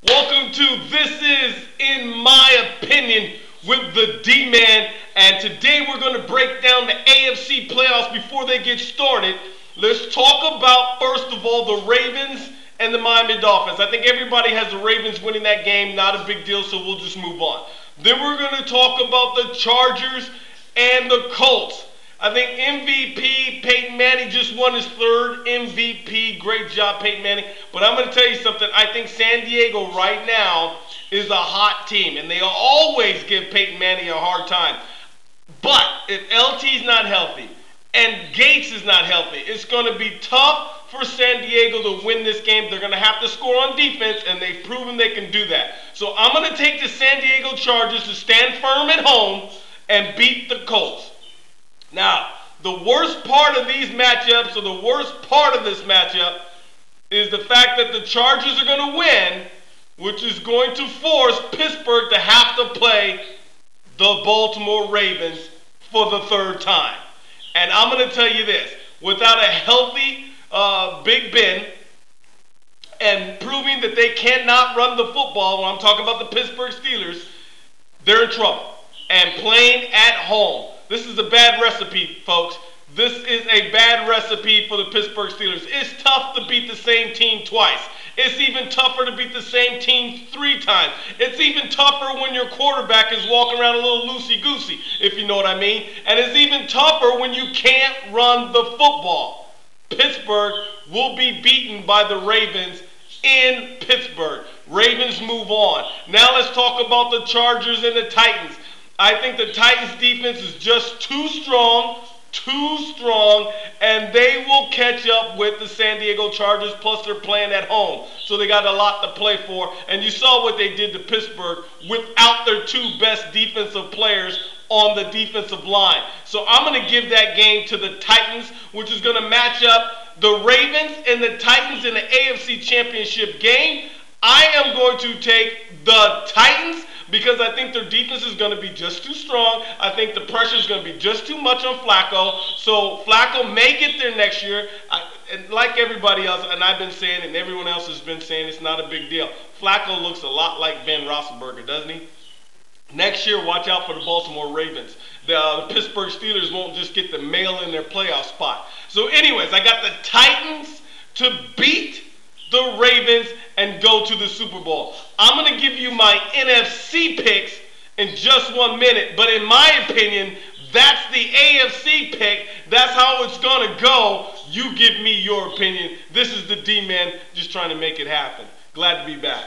Welcome to This Is In My Opinion with the D-Man, and today we're going to break down the AFC playoffs before they get started. Let's talk about, first of all, the Ravens and the Miami Dolphins. I think everybody has the Ravens winning that game, not a big deal, so we'll just move on. Then we're going to talk about the Chargers and the Colts. I think MVP Peyton Manning just won his third MVP. Great job, Peyton Manning. But I'm going to tell you something. I think San Diego right now is a hot team, and they always give Peyton Manning a hard time. But if LT's not healthy and Gates is not healthy, it's going to be tough for San Diego to win this game. They're going to have to score on defense, and they've proven they can do that. So I'm going to take the San Diego Chargers to stand firm at home and beat the Colts. Now, the worst part of these matchups, or the worst part of this matchup, is the fact that the Chargers are going to win, which is going to force Pittsburgh to have to play the Baltimore Ravens for the third time. And I'm going to tell you this, without a healthy Big Ben, and proving that they cannot run the football, when I'm talking about the Pittsburgh Steelers, they're in trouble. And playing at home. This is a bad recipe, folks. This is a bad recipe for the Pittsburgh Steelers. It's tough to beat the same team twice. It's even tougher to beat the same team 3 times. It's even tougher when your quarterback is walking around a little loosey-goosey, if you know what I mean. And it's even tougher when you can't run the football. Pittsburgh will be beaten by the Ravens in Pittsburgh. Ravens move on. Now let's talk about the Chargers and the Titans. I think the Titans defense is just too strong, and they will catch up with the San Diego Chargers, plus they're playing at home. So they got a lot to play for. And you saw what they did to Pittsburgh without their 2 best defensive players on the defensive line. So I'm going to give that game to the Titans, which is going to match up the Ravens and the Titans in the AFC Championship game. I am going to take the Titans, because I think their defense is going to be just too strong. I think the pressure is going to be just too much on Flacco. So Flacco may get there next year. And like everybody else, and I've been saying, and everyone else has been saying, it's not a big deal. Flacco looks a lot like Ben Roethlisberger, doesn't he? Next year, watch out for the Baltimore Ravens. The Pittsburgh Steelers won't just get the mail in their playoff spot. So anyways, I got the Titans to beat the Ravens and go to the Super Bowl. I'm going to give you my NFC picks in just 1 minute, but in my opinion, that's the AFC pick. That's how it's going to go. You give me your opinion. This is the D-Man just trying to make it happen. Glad to be back.